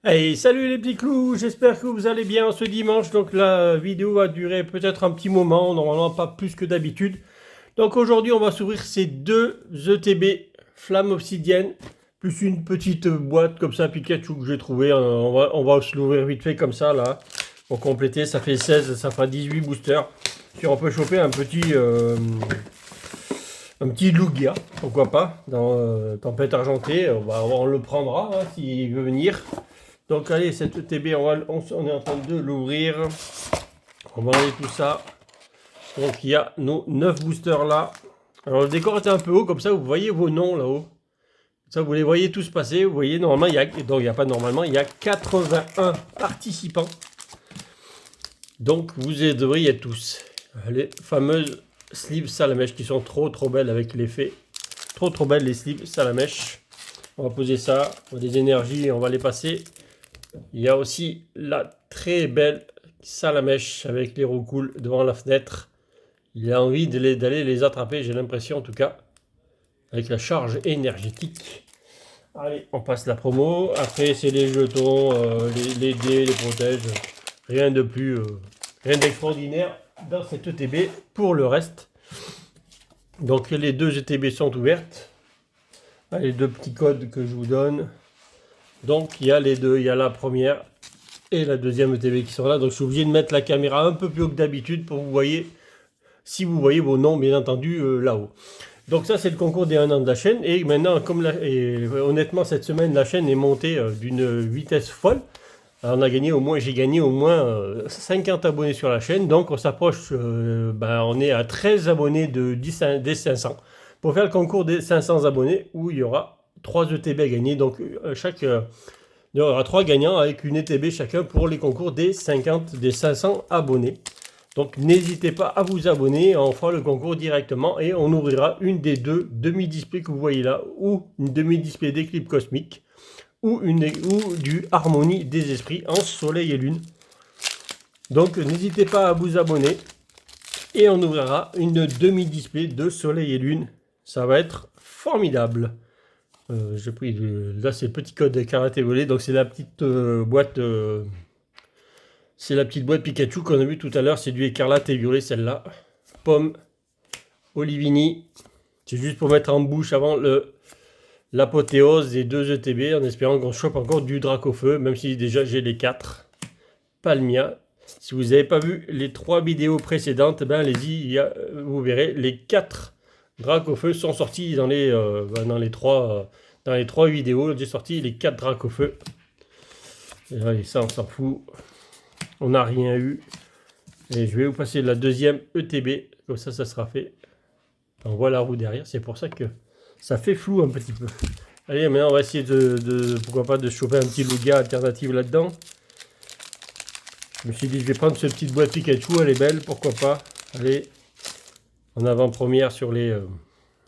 Hey, salut les petits clous, j'espère que vous allez bien ce dimanche. Donc la vidéo va durer peut-être un petit moment, normalement pas plus que d'habitude. Donc aujourd'hui on va s'ouvrir ces deux ETB flamme obsidienne, plus une petite boîte comme ça Pikachu que j'ai trouvé. On va se l'ouvrir vite fait comme ça là, pour compléter. Ça fait 16, ça fera 18 boosters. Si on peut choper un petit Lugia, pourquoi pas, dans Tempête Argentée, on le prendra hein, s'il veut venir. Donc allez, cette ETB, on est en train de l'ouvrir. On va enlever tout ça. Donc il y a nos 9 boosters là. Alors le décor est un peu haut, comme ça vous voyez vos noms là-haut. Ça vous les voyez tous passer. Vous voyez, normalement, il y a 81 participants. Donc vous devriez être tous. Les fameuses sleeves Salamèche qui sont trop belles avec l'effet. Trop belles les sleeves Salamèche. On va poser ça. On a des énergies, on va les passer. Il y a aussi la très belle Salamèche avec les roues cool devant la fenêtre. Il a envie d'aller les attraper, j'ai l'impression en tout cas, avec la charge énergétique. Allez, on passe la promo. Après, c'est les jetons, les dés, les protèges. Rien de plus, rien d'extraordinaire dans cette ETB pour le reste. Donc les deux ETB sont ouvertes. Les deux petits codes que je vous donne. Donc il y a les deux, il y a la première et la deuxième ETB qui sont là. Donc je suis obligé de mettre la caméra un peu plus haut que d'habitude pour que vous voyez, si vous voyez vos noms bien entendu là-haut. Donc ça c'est le concours des 1 an de la chaîne. Et maintenant, honnêtement cette semaine la chaîne est montée d'une vitesse folle. Alors, j'ai gagné au moins 50 abonnés sur la chaîne. Donc on s'approche, on est à 13 abonnés des 500. Pour faire le concours des 500 abonnés où il y aura 3 ETB à gagner. Donc il y aura 3 gagnants avec une ETB chacun pour les concours des 500 abonnés. Donc n'hésitez pas à vous abonner, on fera le concours directement et on ouvrira une des deux demi-displays que vous voyez là, ou une demi-display d'éclipse cosmique, ou du harmonie des esprits en soleil et lune. Donc n'hésitez pas à vous abonner et on ouvrira une demi-display de soleil et lune. Ça va être formidable. J'ai pris là c'est le petit code karaté volé, donc c'est la petite boîte c'est la petite boîte Pikachu qu'on a vu tout à l'heure, c'est du écarlate et violet celle-là. Pomme, Olivini, c'est juste pour mettre en bouche avant l'apothéose des deux ETB en espérant qu'on chope encore du Dracofeu, même si déjà j'ai les 4. Palmia, si vous n'avez pas vu les 3 vidéos précédentes, ben allez-y, vous verrez les 4 Dracofeu sont sortis dans les 3 vidéos. J'ai sorti les 4 Dracofeu. Et ça on s'en fout. On n'a rien eu. Et je vais vous passer la deuxième ETB. Comme ça sera fait. On voit la roue derrière. C'est pour ça que ça fait flou un petit peu. Allez, maintenant on va essayer pourquoi pas de choper un petit Lugia alternative là-dedans. Je me suis dit je vais prendre cette petite boîte Pikachu. Elle est belle, pourquoi pas. Allez. En avant-première sur les...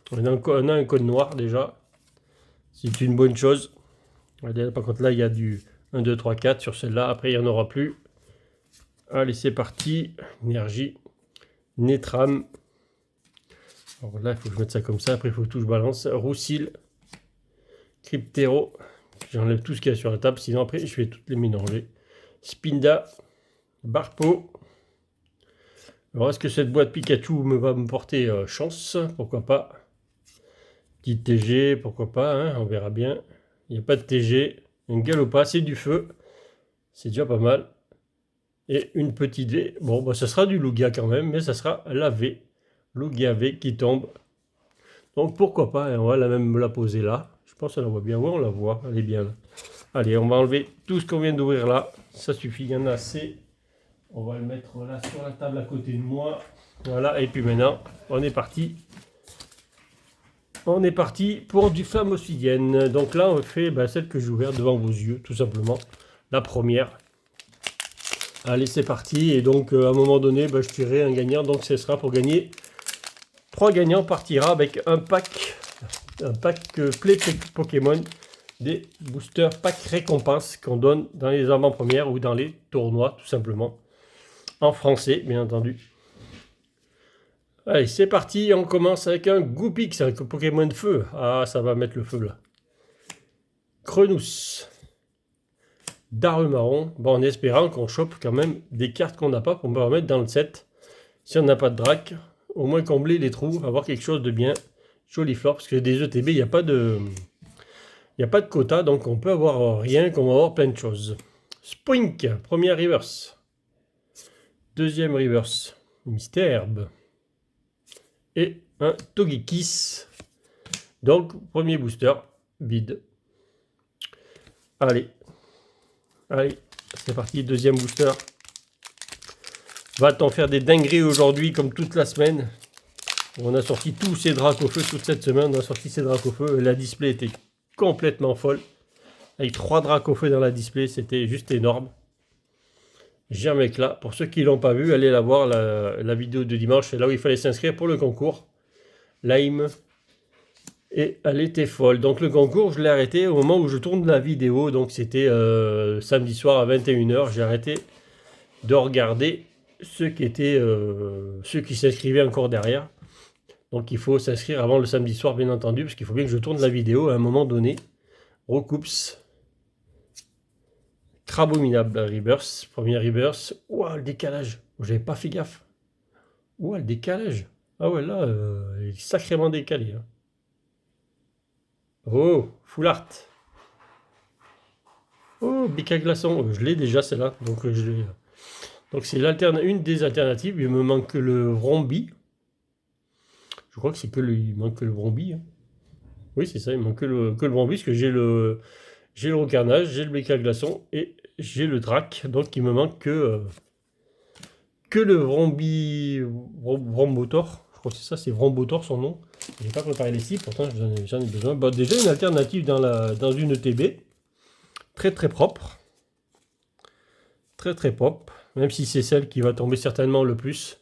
on a un code noir déjà. C'est une bonne chose. Allez, par contre là il y a du 1, 2, 3, 4 sur celle-là. Après il n'y en aura plus. Allez, c'est parti. Énergie. Netram. Alors là, il faut que je mette ça comme ça. Après, il faut que tout je balance. Roussil. Cryptero. J'enlève tout ce qu'il y a sur la table. Sinon, après, je vais toutes les mélanger. Spinda. Barpo. Alors, est-ce que cette boîte Pikachu va me porter chance? Pourquoi pas. Petite TG, pourquoi pas. Hein, on verra bien. Il n'y a pas de TG. Un Galopa, c'est du feu. C'est déjà pas mal. Et une petite V. Bon, bah, ça sera du Lugia quand même, mais ça sera la V. Lugia V qui tombe. Donc pourquoi pas, on va même la poser là. Je pense qu'on la voit bien. Oui, on la voit, elle est bien là. Allez, on va enlever tout ce qu'on vient d'ouvrir là. Ça suffit, il y en a assez. On va le mettre là sur la table à côté de moi. Voilà, et puis maintenant, on est parti. On est parti pour du flamme obsidienne. Donc là, on fait celle que j'ai ouverte devant vos yeux, tout simplement. La première. Allez, c'est parti. Et donc, à un moment donné, je tirerai un gagnant. Donc, ce sera pour gagner. 3 gagnants partira avec un pack Play Pokémon des boosters pack récompenses qu'on donne dans les avant-premières ou dans les tournois, tout simplement. En français, bien entendu. Allez, c'est parti. On commence avec un Goupix, un Pokémon de feu. Ah, ça va mettre le feu là. Crenous. Darle marron, bon, en espérant qu'on chope quand même des cartes qu'on n'a pas pour me remettre dans le set. Si on n'a pas de drac, au moins combler les trous, avoir quelque chose de bien joli flore, parce que des ETB, il n'y a pas de quota, donc on peut avoir rien, comme avoir plein de choses. Spoink, première reverse. Deuxième reverse, Mystère. Et un Togekiss. Donc, premier booster, vide. Allez, c'est parti, deuxième booster. Va-t-on faire des dingueries aujourd'hui comme toute la semaine? On a sorti tous ces dracs au feu toute cette semaine. On a sorti ces dracs au feu. La display était complètement folle. Avec 3 dracs au feu dans la display, c'était juste énorme. J'ai un mec là. Pour ceux qui ne l'ont pas vu, allez la voir, la vidéo de dimanche. C'est là où il fallait s'inscrire pour le concours. Lime. Et elle était folle. Donc le concours, je l'ai arrêté au moment où je tourne la vidéo. Donc c'était samedi soir à 21h. J'ai arrêté de regarder ceux qui s'inscrivaient encore derrière. Donc il faut s'inscrire avant le samedi soir, bien entendu, parce qu'il faut bien que je tourne la vidéo à un moment donné. Recoups. Crabominable reverse. Premier reverse. Ouah, le décalage. J'avais pas fait gaffe. Ouah, le décalage. Ah ouais, là, il est sacrément décalé. Hein. Oh, full art. Oh, bic à glaçon. Je l'ai déjà, celle-là. Donc donc c'est une des alternatives. Il me manque le Rombi. Je crois que c'est il manque que le Brombi. Hein. Oui, c'est ça, il manque que le Brombi, parce que j'ai le Rocarnage, j'ai le bec à glaçon et j'ai le Drac. Donc il me manque que le Vrombotor. Je crois que c'est ça, c'est Vrombotor son nom. J'ai pas préparé les cibles, pourtant j'en ai besoin. Bon, déjà une alternative dans une ETB. Très très propre. Très très propre. Même si c'est celle qui va tomber certainement le plus.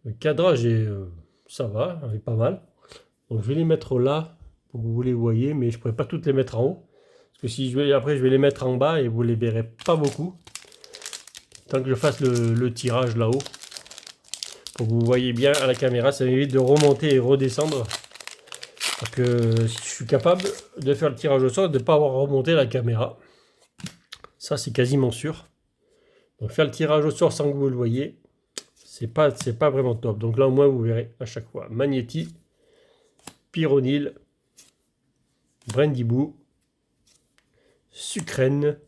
Le cadrage ça va, il est pas mal. Donc je vais les mettre là pour que vous les voyez, mais je ne pourrais pas toutes les mettre en haut. Parce que si après je vais les mettre en bas et vous les verrez pas beaucoup. Tant que je fasse le tirage là-haut. Pour que vous voyez bien à la caméra, ça m'évite de remonter et redescendre. Parce que je suis capable de faire le tirage au sort et de ne pas avoir remonté la caméra. Ça c'est quasiment sûr. Donc faire le tirage au sort sans que vous le voyez, c'est pas vraiment top. Donc là au moins vous verrez à chaque fois. Magnéti, Pyronil, Brandibou, Sucrène.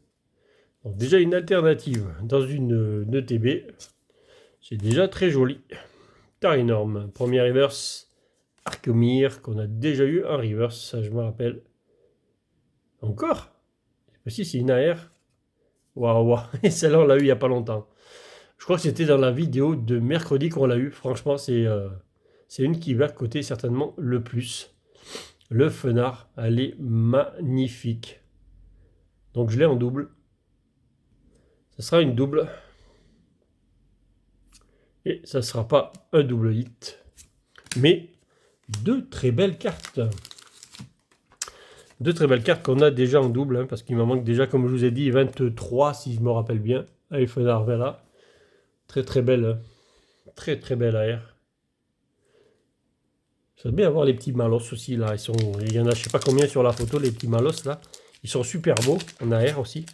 Donc déjà une alternative dans une ETB. C'est déjà très joli. Tarénorme, premier reverse. Archomir, qu'on a déjà eu en reverse, ça je me rappelle. Encore? Si c'est une AR. Waouh, et celle-là on l'a eu il n'y a pas longtemps. Je crois que c'était dans la vidéo de mercredi qu'on l'a eu. Franchement, c'est une qui va coter certainement le plus. Le Fenard, elle est magnifique. Donc je l'ai en double. Ça sera une double. Et ça ne sera pas un double hit. Mais deux très belles cartes. Deux très belles cartes qu'on a déjà en double. Hein, parce qu'il m'en manque déjà, comme je vous ai dit, 23 si je me rappelle bien. Avec Fenard Vela. Très très belle. Hein. Très très belle AR. Ça serait bien avoir les petits malos aussi là. Il y en a je sais pas combien sur la photo, les petits malos là. Ils sont super beaux en AR aussi.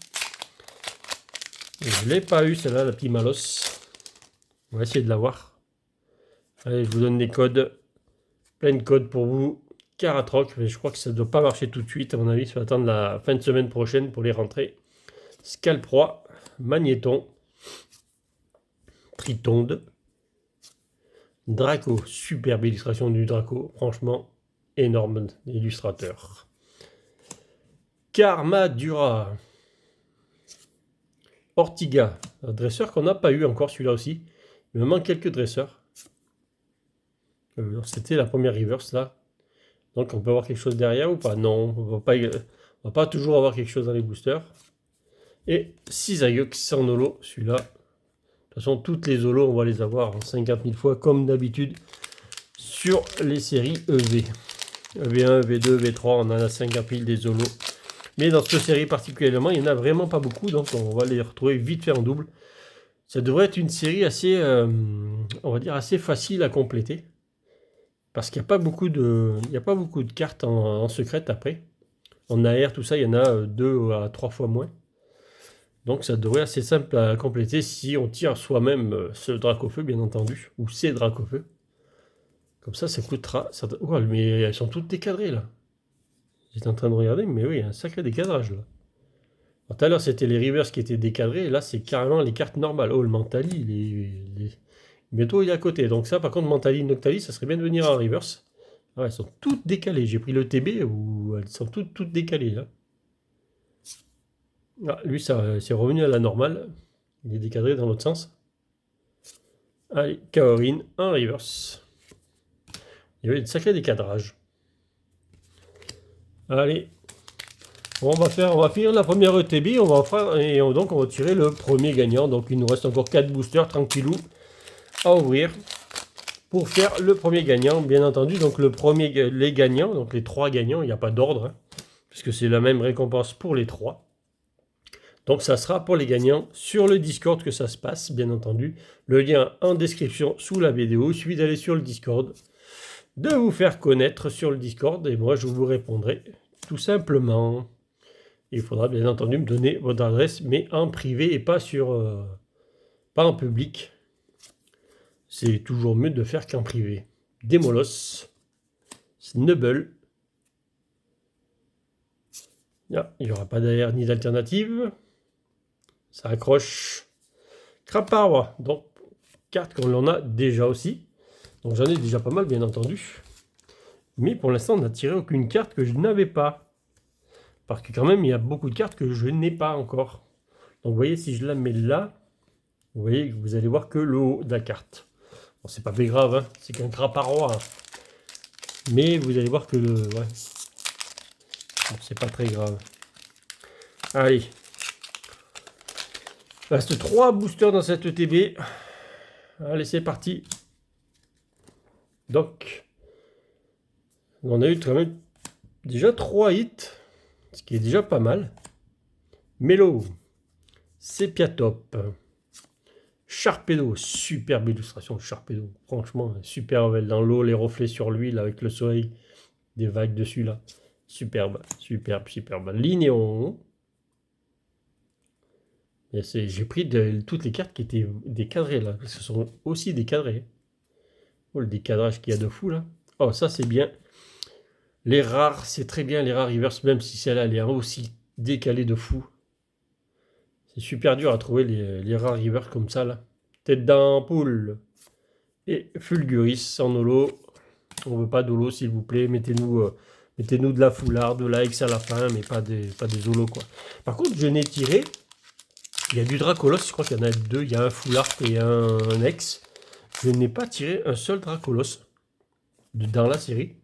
Je ne l'ai pas eu celle-là, la petite malos. On va essayer de l'avoir. Allez, je vous donne des codes. Plein de codes pour vous. Caratroc, mais je crois que ça ne doit pas marcher tout de suite. À mon avis, ça va attendre la fin de semaine prochaine pour les rentrer. Scalproie, Magnéton, Tritonde, Draco. Superbe illustration du Draco. Franchement, énorme illustrateur. Karmadura. Ortiga, un dresseur qu'on n'a pas eu encore, celui-là aussi. Il me manque quelques dresseurs. C'était la première reverse là. Donc on peut avoir quelque chose derrière ou pas? Non, on va pas toujours avoir quelque chose dans les boosters. Et 6 Ayox en holo, celui-là. De toute façon, toutes les holos, on va les avoir en 50 000 fois, comme d'habitude, sur les séries EV. EV1, EV2, EV3, on en a 50 000 des holos. Mais dans cette série particulièrement, il n'y en a vraiment pas beaucoup, donc on va les retrouver vite fait en double. Ça devrait être une série assez, on va dire, assez facile à compléter. Parce qu'il n'y a pas beaucoup de cartes en secrète après. En AR, tout ça, il y en a 2 à 3 fois moins. Donc ça devrait être assez simple à compléter si on tire soi-même ce Dracofeu, bien entendu, ou ces Dracofeu. Comme ça coûtera... Oh, mais elles sont toutes décadrées, là. J'étais en train de regarder, mais oui, il y a un sacré décadrage, là. Alors, tout à l'heure, c'était les reverse qui étaient décadrés, et là, c'est carrément les cartes normales. Oh, le Mentali, bientôt, il est à côté. Donc ça, par contre, Mentali, Noctali, ça serait bien de venir en reverse. Ah, elles sont toutes décalées. J'ai pris le TB où elles sont toutes décalées, là. Ah, lui, ça c'est revenu à la normale. Il est décadré dans l'autre sens. Allez, Kaorin en reverse. Il y avait un sacré décadrage. Allez. On va finir la première ETB, donc on va tirer le premier gagnant. Donc il nous reste encore 4 boosters tranquillou à ouvrir pour faire le premier gagnant, bien entendu. Donc les gagnants, donc les 3 gagnants, il n'y a pas d'ordre, hein, puisque c'est la même récompense pour les 3. Donc ça sera pour les gagnants sur le Discord que ça se passe, bien entendu. Le lien en description sous la vidéo. Il suffit d'aller sur le Discord, de vous faire connaître sur le Discord, et moi je vous répondrai tout simplement. Il faudra bien entendu me donner votre adresse, mais en privé et pas pas en public. C'est toujours mieux de faire qu'en privé. Démolos, Snubble. Ah, il n'y aura pas d'AR ni d'alternative. Ça accroche. Craparois, donc carte qu'on en a déjà aussi. Donc j'en ai déjà pas mal, bien entendu. Mais pour l'instant, on n'a tiré aucune carte que je n'avais pas. Parce que quand même, il y a beaucoup de cartes que je n'ai pas encore. Donc vous voyez, si je la mets là, vous voyez, vous allez voir que le haut de la carte. Bon, c'est pas très grave, hein, c'est qu'un craparois. Hein. Mais vous allez voir que le... Ouais. Bon, c'est pas très grave. Allez. Il reste 3 boosters dans cette ETB. Allez, c'est parti. Donc, on a eu quand même déjà 3 hits. Ce qui est déjà pas mal. Mélo. Sépiatop. Sharpedo. Superbe illustration de Sharpedo. Franchement, super belle dans l'eau, les reflets sur lui, là, avec le soleil. Des vagues dessus, là. Superbe, superbe, superbe. Lignéon. J'ai pris toutes les cartes qui étaient décadrées, là. Ce sont aussi décadrées. Oh, le décadrage qu'il y a de fou, là. Oh, ça, c'est bien. Les rares, c'est très bien, les rares reverse, même si celle-là, elle est aussi décalée de fou. C'est super dur à trouver les rares reverse comme ça, là. Tête d'ampoule. Et Fulguris en holo. On veut pas d'holo, s'il vous plaît. Mettez-nous de la foulard, de la X à la fin, mais pas des holos, quoi. Par contre, je n'ai tiré... Il y a du Dracolos, je crois qu'il y en a 2. Il y a un foulard et un X. Je n'ai pas tiré un seul Dracolos dans la série.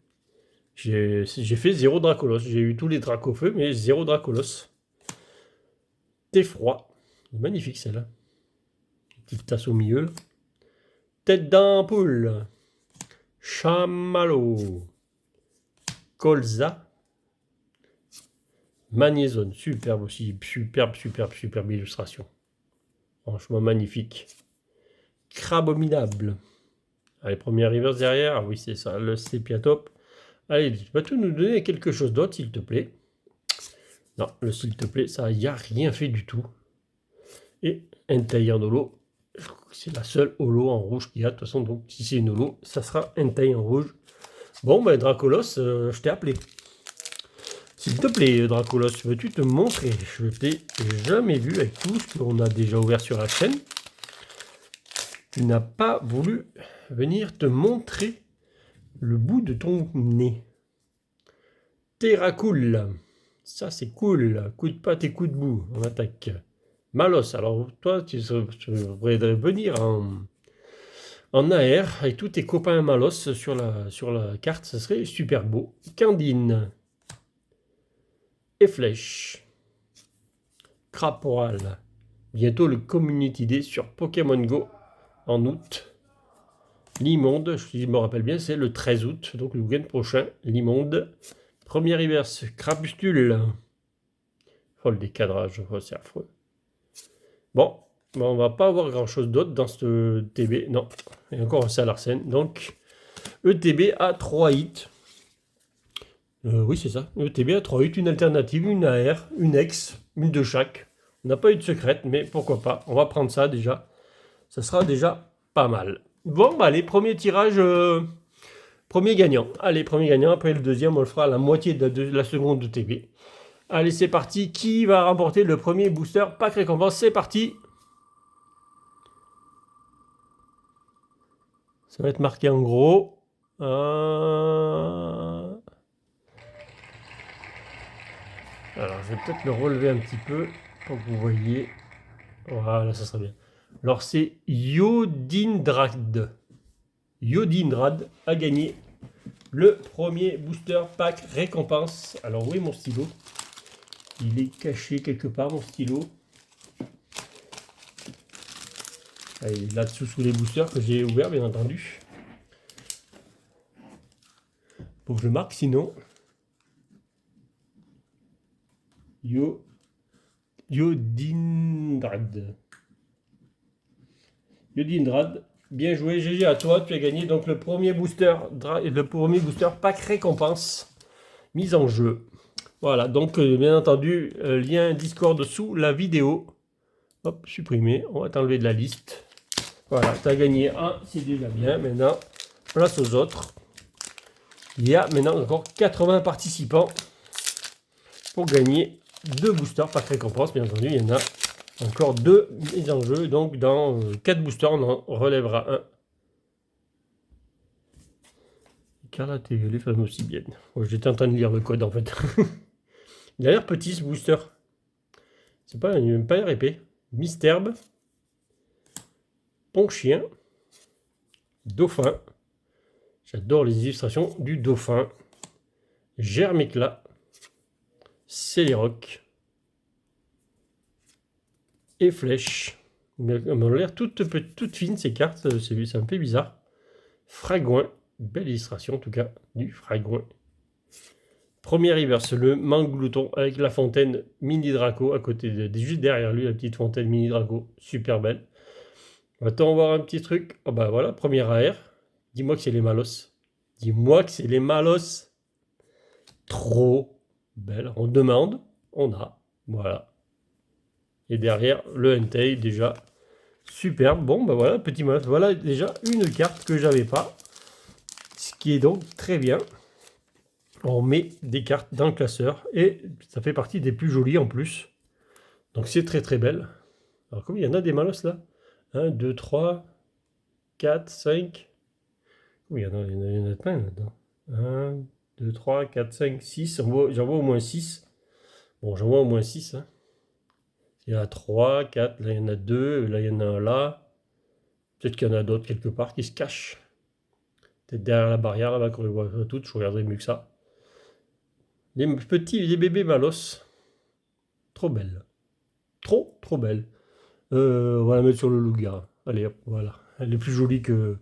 J'ai fait 0 Dracolos. J'ai eu tous les Dracofeux, mais 0 Dracolos. T'effroi. Magnifique celle-là. Petite tasse au milieu. Là. Tête d'ampoule. Chamallow. Colza. Magnézone. Superbe aussi. Superbe illustration. Franchement magnifique. Crabominable. Allez, première reverse derrière. Ah oui, c'est ça. Le Sépiatop. Allez, vas-tu nous donner quelque chose d'autre, s'il te plaît? Non, le s'il te plaît, ça n'y a rien fait du tout. Et un taille en holo. C'est la seule holo en rouge qu'il y a. De toute façon, donc, si c'est une holo, ça sera un taille en rouge. Bon, ben, Dracolos, je t'ai appelé. S'il te plaît, Dracolos, veux-tu te montrer? Je t'ai jamais vu avec tout ce qu'on a déjà ouvert sur la chaîne. Tu n'as pas voulu venir te montrer le bout de ton nez. Terracool. Ça, c'est cool. Coup de patte et coup de bout. On attaque. Malos. Alors, toi, tu devrais venir en AR avec tous tes copains Malos sur la carte. Ça serait super beau. Candine. Et Flèche. Craporal. Bientôt le Community Day sur Pokémon Go en août. L'immonde, si je me rappelle bien, c'est le 13 août, donc le week-end prochain. L'immonde. Première reverse, Crapustule. Oh, le décadrage, oh, c'est affreux. Bon, on va pas avoir grand-chose d'autre dans ce TB. Non, et encore un Salarsen. Donc, ETB à 3 hits. Oui, c'est ça. Le TB à 3.8, une alternative, une AR, une X, une de chaque. On n'a pas eu de secrète, mais pourquoi pas. On va prendre ça déjà. Ça sera déjà pas mal. Bon, bah allez, premier tirage, premier gagnant. Allez, premier gagnant. Après le deuxième, on le fera à la moitié de la seconde de TB. Allez, c'est parti. Qui va remporter le premier booster pack récompense? C'est parti. Ça va être marqué en gros. Alors, je vais peut-être le relever un petit peu pour que vous voyez. Voilà, ça serait bien. Alors, c'est Yodindrad. Yodindrad a gagné le premier booster pack récompense. Alors, où est mon stylo? Il est caché quelque part, mon stylo. Ah, il est là-dessous sous les boosters que j'ai ouverts, bien entendu. Faut que je marque, sinon. Yodindrad. Yodindrad, bien joué, GG à toi, tu as gagné donc le premier booster pack récompense mise en jeu. Voilà, donc bien entendu, lien Discord sous la vidéo. Hop, supprimé, on va t'enlever de la liste. Voilà, tu as gagné un, c'est déjà bien. Maintenant, place aux autres. Il y a maintenant encore 80 participants pour gagner 2 boosters pack récompense. Bien entendu, il y en a encore 2 mises en jeu. Donc dans 4 boosters, on en relèvera un. Car la télé fait aussi bien. Oh, j'étais en train de lire le code en fait. Il a l'air petit ce booster. C'est pas l'air épais. Misterbe. Ponchien. Dauphin. J'adore les illustrations du dauphin. Germéclat. Céléroc. Et Flèche. Elles ont l'air toutes fines ces cartes. Ça me fait bizarre. Fragouin. Belle illustration en tout cas du Fragouin. Premier reverse, le Manglouton avec la fontaine Mini Draco à côté juste derrière lui, la petite fontaine Mini Draco, super belle. Va-t-on voir un petit truc? Oh bah voilà, première AR. Dis-moi que c'est les Malos. Dis-moi que c'est les Malos. Trop belle. On demande, on a. Voilà. Et derrière, le Entei déjà superbe. Bon bah voilà, petit Malos. Voilà déjà une carte que j'avais pas. Ce qui est donc très bien. On met des cartes dans le classeur et ça fait partie des plus jolies en plus. Donc c'est très très belle. Alors combien il y en a des Malos là? 1, 2, 3, 4, 5. Oui, il y en a plein là-dedans. 1, 2, 3, 4, 5, 6. J'en vois au moins 6. Bon, j'en vois au moins 6. Hein. Il y en a 3, 4, là il y en a 2, là il y en a un là. Peut-être qu'il y en a d'autres quelque part qui se cachent. Peut-être derrière la barrière là-bas qu'on les voit toutes, je regarderai mieux que ça. Les bébés Malos. Trop belles. Trop belles. On va la mettre sur le Lugia. Allez hop, voilà. Elle est plus jolie que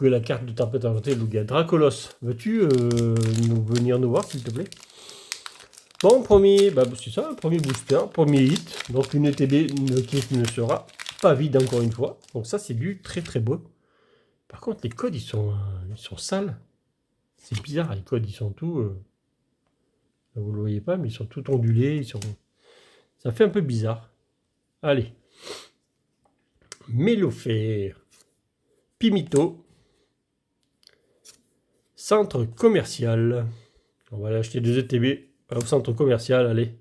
la carte de tempête inventée Lugia. Dracolos, veux-tu venir nous voir s'il te plaît? Bon, premier, bah, c'est ça, premier booster, premier hit. Donc une ETB qui ne sera pas vide encore une fois. Donc ça c'est du très très beau. Par contre les codes ils sont sales. C'est bizarre, les codes ils sont tout... vous le voyez pas mais ils sont tout ondulés. Ça fait un peu bizarre. Allez. Mélofer. Pimito. Centre commercial. On va aller acheter 2 ETB au centre commercial. Allez.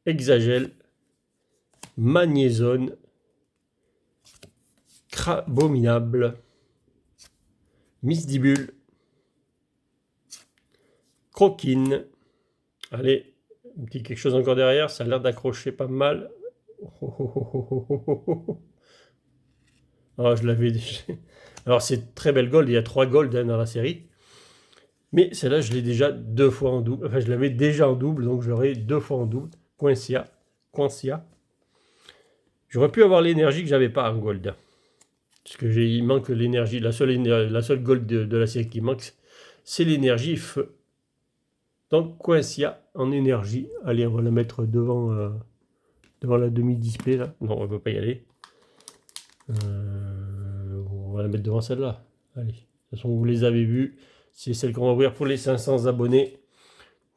Hexagel. Magnézone. Crabominable. Misdibule. Croquine. Allez. Un petit quelque chose encore derrière. Ça a l'air d'accrocher pas mal. Oh, je l'avais déjà. Alors c'est très belle gold. Il y a 3 gold dans la série. Mais celle-là, je l'ai déjà 2 fois en double. Enfin, je l'avais déjà en double, donc je l'aurai 2 fois en double. Coincia. J'aurais pu avoir l'énergie que j'avais pas en gold. Parce que il manque l'énergie. La seule gold de la série qui manque, c'est l'énergie feu. Donc Coincia en énergie. Allez, on va la mettre devant la demi-display là. Non, on ne peut pas y aller. On va la mettre devant celle-là. Allez. De toute façon, vous les avez vues. C'est celle qu'on va ouvrir pour les 500 abonnés.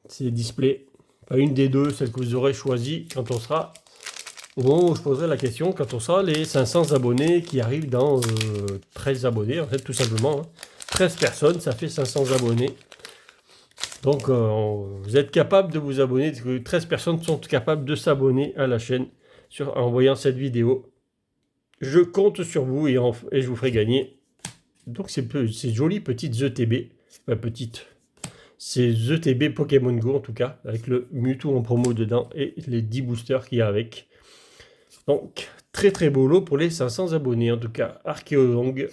c'est display. Pas une des deux, celle que vous aurez choisie quand on sera... Bon, je poserai la question quand on sera les 500 abonnés qui arrivent dans 13 abonnés, en fait, tout simplement. Hein. 13 personnes, ça fait 500 abonnés. Donc, vous êtes capable de vous abonner. 13 personnes sont capables de s'abonner à la chaîne en voyant cette vidéo. Je compte sur vous et je vous ferai gagner. Donc, ces jolies petites ETB. Enfin, petites. Ces ETB Pokémon Go, en tout cas, avec le Mewtwo en promo dedans et les 10 boosters qu'il y a avec. Donc, très très beau lot pour les 500 abonnés. En tout cas, Archéolong,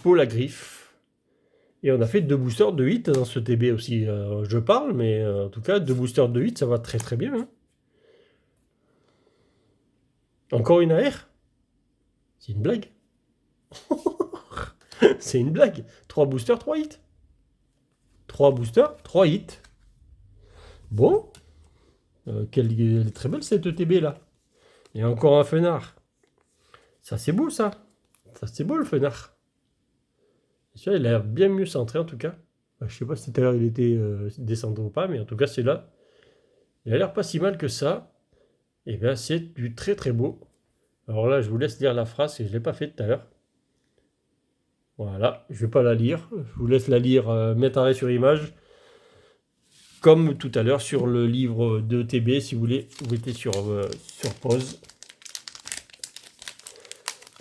Polagriffe. Et on a fait 2 boosters de 8 dans ce TB aussi. Je parle, mais en tout cas, 2 boosters de 8, ça va très très bien. Hein. Encore une AR? C'est une blague. C'est une blague. 3 boosters, 3 hits. 3 boosters, 3 hits. Bon. Elle est très belle cette ETB là. Et encore un fenard. Ça c'est beau ça. Ça c'est beau le fenard. Celui-là il a l'air bien mieux centré en tout cas. Je sais pas si tout à l'heure il était descendu ou pas, mais en tout cas c'est là. Il a l'air pas si mal que ça. Et bien c'est du très très beau. Alors là je vous laisse lire la phrase que je ne l'ai pas fait tout à l'heure. Voilà, je ne vais pas la lire. Je vous laisse la lire, mettre arrêt sur image. Comme tout à l'heure sur le livre de TB, si vous voulez, vous mettez sur pause.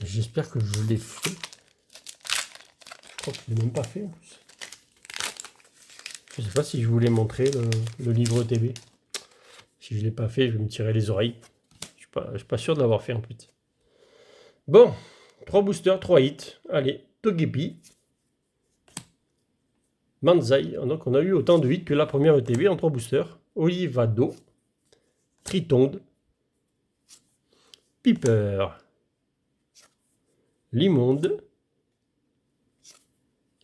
J'espère que je l'ai fait. Je crois que je ne l'ai même pas fait en plus. Je ne sais pas si je voulais montrer le livre TB. Si je ne l'ai pas fait, je vais me tirer les oreilles. Je ne suis pas sûr de l'avoir fait en plus. Bon, 3 boosters, 3 hits. Allez, Togepi. Manzai, donc on a eu autant de hits que la première ETB en 3 boosters. Olivado, Tritonde, Piper, Limonde,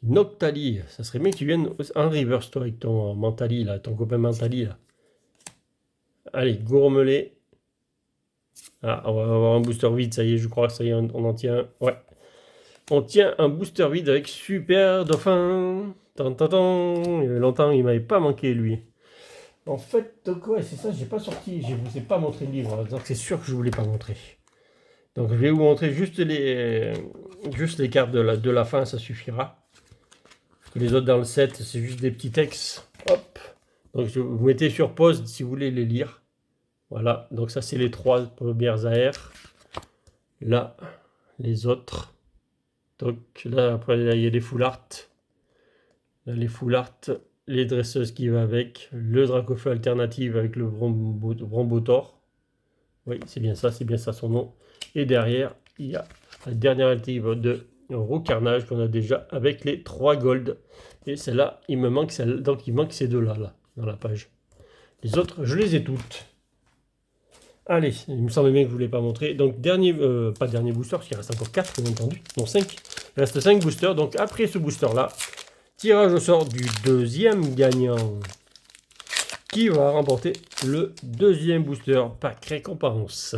Noctali. Ça serait bien que tu viennes en reverse toi avec ton Mentali là, ton copain Mentali là. Allez, Gourmelet. Ah, on va avoir un booster vide, ça y est, je crois que ça y est, on en tient. Ouais. On tient un booster vide avec Super Dauphin. Il y avait longtemps, il m'avait pas manqué lui. En fait, donc ouais, c'est ça, j'ai pas sorti, je vous ai pas montré le livre, donc c'est sûr que je voulais pas montrer. Donc je vais vous montrer juste les cartes de la fin, ça suffira. Parce que les autres dans le set, c'est juste des petits textes. Hop. Donc vous mettez sur pause si vous voulez les lire. Voilà, donc ça c'est les 3 premières AR. Là, les autres. Donc là, après, là, il y a les full art. Là, les full art, les dresseuses qui va avec, le Dracofeu alternative avec le Brombotor. Oui, c'est bien ça son nom. Et derrière, il y a la dernière alternative de Roux Carnage qu'on a déjà avec les 3 gold. Et celle-là, il me manque celle, donc il manque ces deux-là, là, dans la page. Les autres, je les ai toutes. Allez, il me semble bien que je ne vous l'ai pas montré. Donc, pas dernier booster, parce qu'il reste encore 4, bien entendu. Non, 5. Il reste 5 boosters. Donc, après ce booster-là, tirage au sort du deuxième gagnant qui va remporter le deuxième booster pack récompense.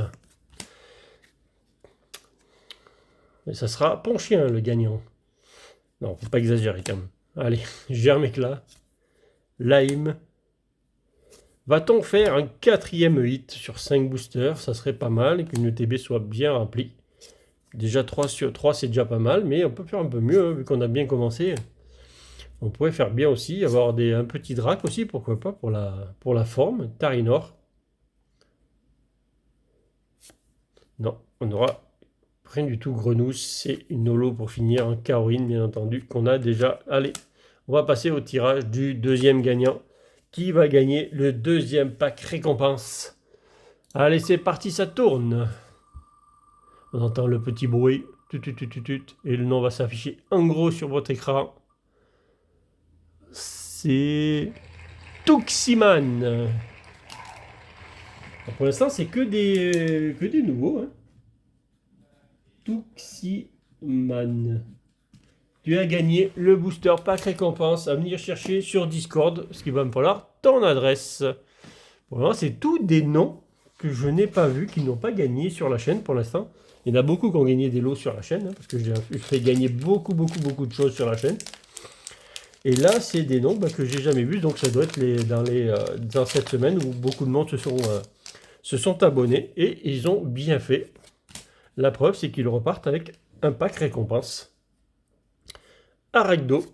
Et ça sera Ponchien, le gagnant. Non, faut pas exagérer quand même. Allez, Germécla, Laim. Va-t-on faire un 4e hit sur 5 boosters? Ça serait pas mal et qu'une ETB soit bien remplie. Déjà 3 sur 3, c'est déjà pas mal, mais on peut faire un peu mieux, hein, vu qu'on a bien commencé. On pourrait faire bien aussi, avoir un petit drac aussi, pourquoi pas, pour la forme. Tarinor. Non, on n'aura rien du tout. Grenousse, c'est une holo pour finir. Un Caroline, bien entendu, qu'on a déjà. Allez, on va passer au tirage du deuxième gagnant. Qui va gagner le deuxième pack récompense? Allez, c'est parti, ça tourne. On entend le petit bruit. Et le nom va s'afficher en gros sur votre écran. C'est Tuximan. Pour l'instant, c'est que des nouveaux. Hein. Tuximan. Tu as gagné le booster pack récompense à venir chercher sur Discord, ce qui va me falloir ton adresse. Pour l'instant, c'est tous des noms que je n'ai pas vus, qui n'ont pas gagné sur la chaîne pour l'instant. Il y en a beaucoup qui ont gagné des lots sur la chaîne, hein, parce que je fais gagner beaucoup de choses sur la chaîne. Et là, c'est des noms que j'ai jamais vus, donc ça doit être dans cette semaine où beaucoup de monde se sont abonnés et ils ont bien fait. La preuve, c'est qu'ils repartent avec un pack récompense. Arakdo,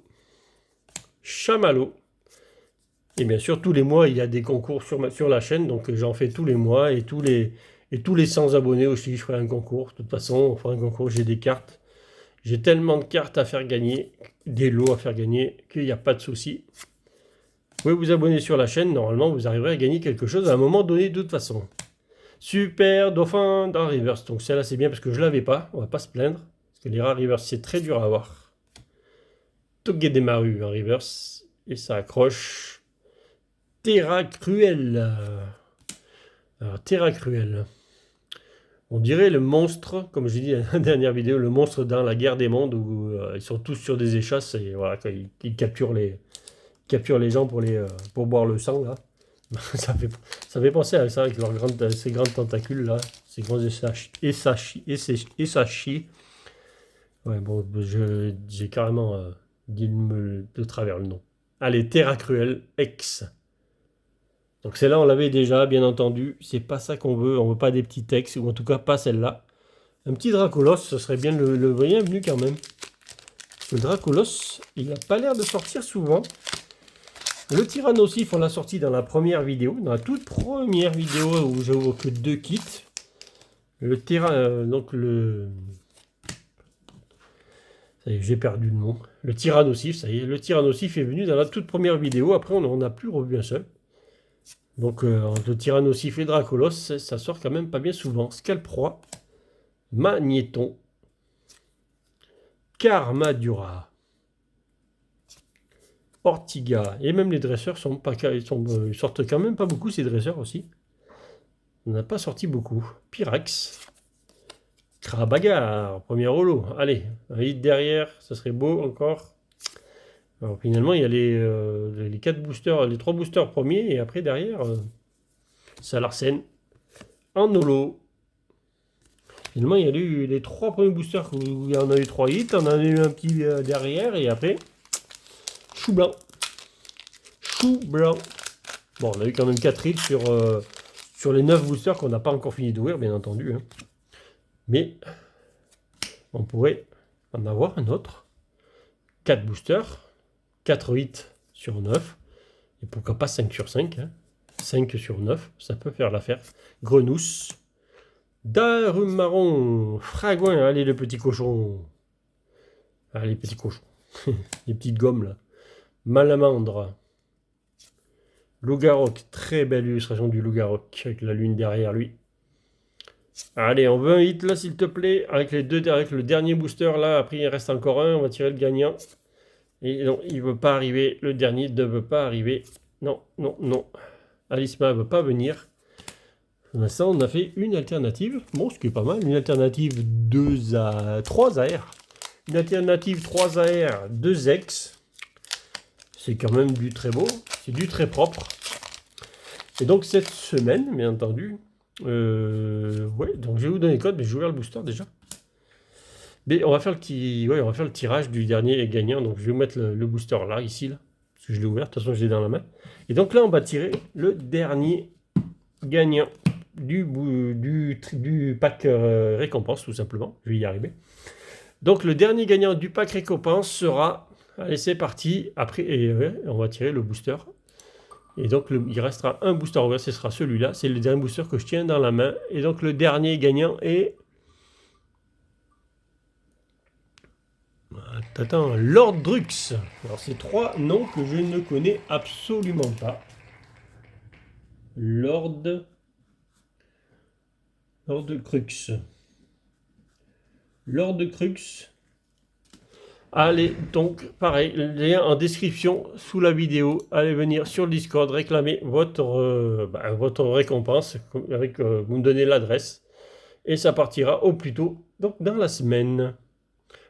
Chamallow. Et bien sûr, tous les mois, il y a des concours sur la chaîne, donc j'en fais tous les mois et tous les 100 abonnés aussi, je ferai un concours. De toute façon, on fera un concours, j'ai des cartes. J'ai tellement de cartes à faire gagner, des lots à faire gagner, qu'il n'y a pas de souci. Vous pouvez vous abonner sur la chaîne, normalement vous arriverez à gagner quelque chose à un moment donné de toute façon. Super Dauphin dans Reverse, donc celle-là c'est bien parce que je ne l'avais pas, on va pas se plaindre. Parce que les rares Reverse c'est très dur à avoir. Togedemaru en Reverse, et ça accroche. Terra Cruel. Alors Terra Cruel. On dirait le monstre, comme j'ai dit dans la dernière vidéo, le monstre dans la guerre des mondes où ils sont tous sur des échasses et voilà, ils capturent les gens pour boire le sang là. ça fait penser à ça avec ces grandes tentacules là, ces grands Esashi. Ouais, bon, j'ai carrément dit de travers le nom. Allez, Terra Cruel X. Donc celle-là, on l'avait déjà, bien entendu. C'est pas ça qu'on veut. On veut pas des petits textes, ou en tout cas pas celle-là. Un petit Dracolos, ce serait bien le bienvenu quand même. Le Dracolos, il n'a pas l'air de sortir souvent. Le Tyrannosif, on l'a sorti dans la première vidéo, dans la toute première vidéo où j'ouvre que 2 kits. Le donc le... Ça y est, j'ai perdu le nom. Le Tyrannosif, ça y est. Le Tyrannosif est venu dans la toute première vidéo. Après, on n'a plus revu un seul. Donc, entre le Tyrannosif et le Dracolos, ça sort quand même pas bien souvent. Scalproie, Magnéton, Carmadura, Ortiga. Et même les dresseurs ils sortent quand même pas beaucoup, ces dresseurs aussi. On n'a pas sorti beaucoup. Pyrax, Krabagar, premier holo. Allez, un hit derrière, ça serait beau encore. Alors finalement, il y a les 4 boosters, les 3 boosters premiers, et après derrière, Salarsen en holo. Finalement, il y a eu les 3 premiers boosters où il y en a eu 3 hits, on en a eu un petit derrière, et après, chou blanc. Chou blanc. Bon, on a eu quand même 4 hits sur les 9 boosters qu'on n'a pas encore fini d'ouvrir, bien entendu. Hein. Mais on pourrait en avoir un autre. 4 boosters. 4 hits sur 9. Et pourquoi pas 5 sur 5. Hein. 5 sur 9, ça peut faire l'affaire. Grenousse. Darum marron. Fragouin. Allez, le petit cochon. Allez, petit cochon. Les petites gommes, là. Malamandre. Loup-garou. Très belle illustration du loup-garou. Avec la lune derrière lui. Allez, on veut un hit, là, s'il te plaît. Avec le dernier booster, là. Après, il reste encore un. On va tirer le gagnant. Et non, il ne veut pas arriver. Le dernier ne veut pas arriver. Non, non, non. Alisma ne veut pas venir. Pour l'instant, on a fait une alternative. Bon, ce qui est pas mal. Une alternative 3 AR. Une alternative 3 AR 2X. C'est quand même du très beau. C'est du très propre. Et donc, cette semaine, bien entendu. Ouais, donc je vais vous donner le code, mais je vais ouvrir le booster déjà. Mais on va faire le tirage du dernier gagnant. Donc je vais vous mettre le booster là, ici, là. Parce que je l'ai ouvert, de toute façon je l'ai dans la main. Et donc là on va tirer le dernier gagnant du pack récompense, tout simplement. Je vais y arriver. Donc le dernier gagnant du pack récompense sera... Allez, c'est parti. Après, on va tirer le booster. Et donc il restera un booster ouvert, ce sera celui-là. C'est le dernier booster que je tiens dans la main. Et donc le dernier gagnant est... Attends, Lord Drux. Alors, c'est 3 noms que je ne connais absolument pas. Lord Crux. Lord Crux. Allez, donc, pareil, lien en description sous la vidéo. Allez venir sur le Discord, réclamer votre récompense. Vous me donnez l'adresse. Et ça partira au plus tôt, donc dans la semaine.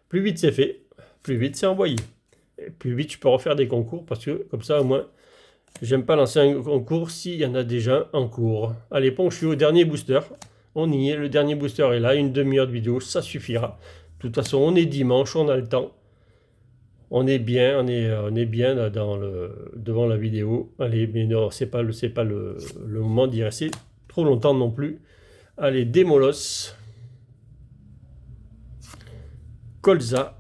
Plus vite c'est fait, plus vite c'est envoyé. Et plus vite je peux refaire des concours parce que comme ça au moins j'aime pas lancer un concours s'il y en a déjà en cours. Allez, bon, je suis au dernier booster. On y est, le dernier booster est là, une demi-heure de vidéo, ça suffira. De toute façon, on est dimanche, on a le temps. On est bien, on est bien là devant la vidéo. Allez, mais non, c'est pas le moment d'y rester trop longtemps non plus. Allez, Demolos, Colza,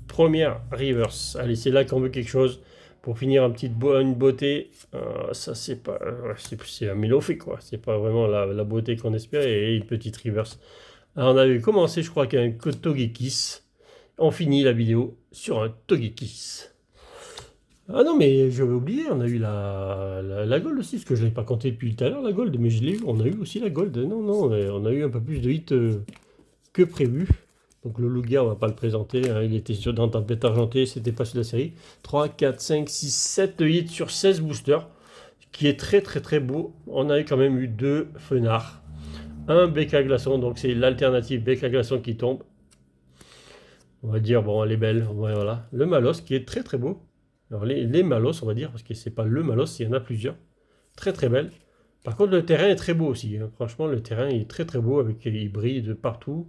première reverse. Allez, c'est là qu'on veut quelque chose pour finir une beauté. Ça, c'est pas, c'est un Melofé, quoi. C'est pas vraiment la beauté qu'on espérait. Et une petite reverse. Alors, on avait commencé, je crois, avec un Togekiss. On finit la vidéo sur un Togekiss. Ah non, mais j'avais oublié, on a eu la Gold aussi, parce que je ne l'avais pas compté depuis tout à l'heure, la Gold, mais je l'ai eu, on a eu aussi la Gold. Non, non, on a eu un peu plus de hits que prévu. Donc le Lugia, on va pas le présenter, hein, il était dans Tempête Argentée, c'était pas sur la série. 3, 4, 5, 6, 7 hits sur 16 boosters, qui est très très très beau. On a quand même eu 2 Fenards, un BK Glaçon, donc c'est l'alternative BK Glaçon qui tombe. On va dire, bon, elle est belle, ouais, voilà. Le Malos qui est très très beau. Alors les Malos, on va dire, parce que c'est pas le Malos, il y en a plusieurs. Très très belle. Par contre, le terrain est très beau aussi, hein. Franchement, le terrain est très très beau, avec il brille de partout.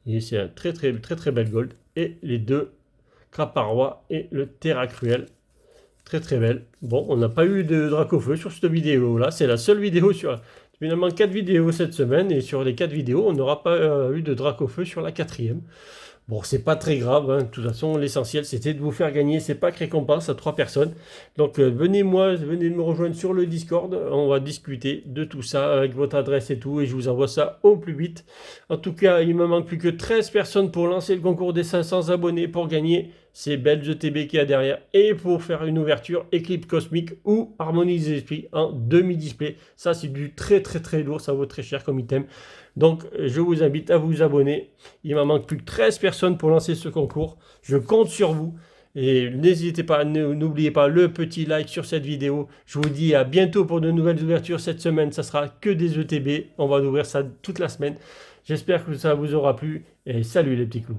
Et c'est un très très très très belle gold. Et les 2 Craparois et le Terra Cruel. Très très belle. Bon, on n'a pas eu de Dracofeu sur cette vidéo là. C'est la seule vidéo sur... Finalement 4 vidéos cette semaine. Et sur les 4 vidéos, on n'aura pas eu de Dracofeu sur la 4e. Bon, c'est pas très grave, hein. De toute façon, l'essentiel, c'était de vous faire gagner ces packs récompenses à 3 personnes. Donc, venez me rejoindre sur le Discord. On va discuter de tout ça avec votre adresse et tout. Et je vous envoie ça au plus vite. En tout cas, il me manque plus que 13 personnes pour lancer le concours des 500 abonnés pour gagner ces belles ETB qu'il y a derrière. Et pour faire une ouverture Éclipse Cosmique ou Harmonie des Esprits en demi-display. Ça, c'est du très très très lourd. Ça vaut très cher comme item. Donc, je vous invite à vous abonner. Il m'en manque plus que 13 personnes pour lancer ce concours. Je compte sur vous. Et n'hésitez pas, n'oubliez pas le petit like sur cette vidéo. Je vous dis à bientôt pour de nouvelles ouvertures cette semaine. Ça sera que des ETB. On va ouvrir ça toute la semaine. J'espère que ça vous aura plu. Et salut les petits clous.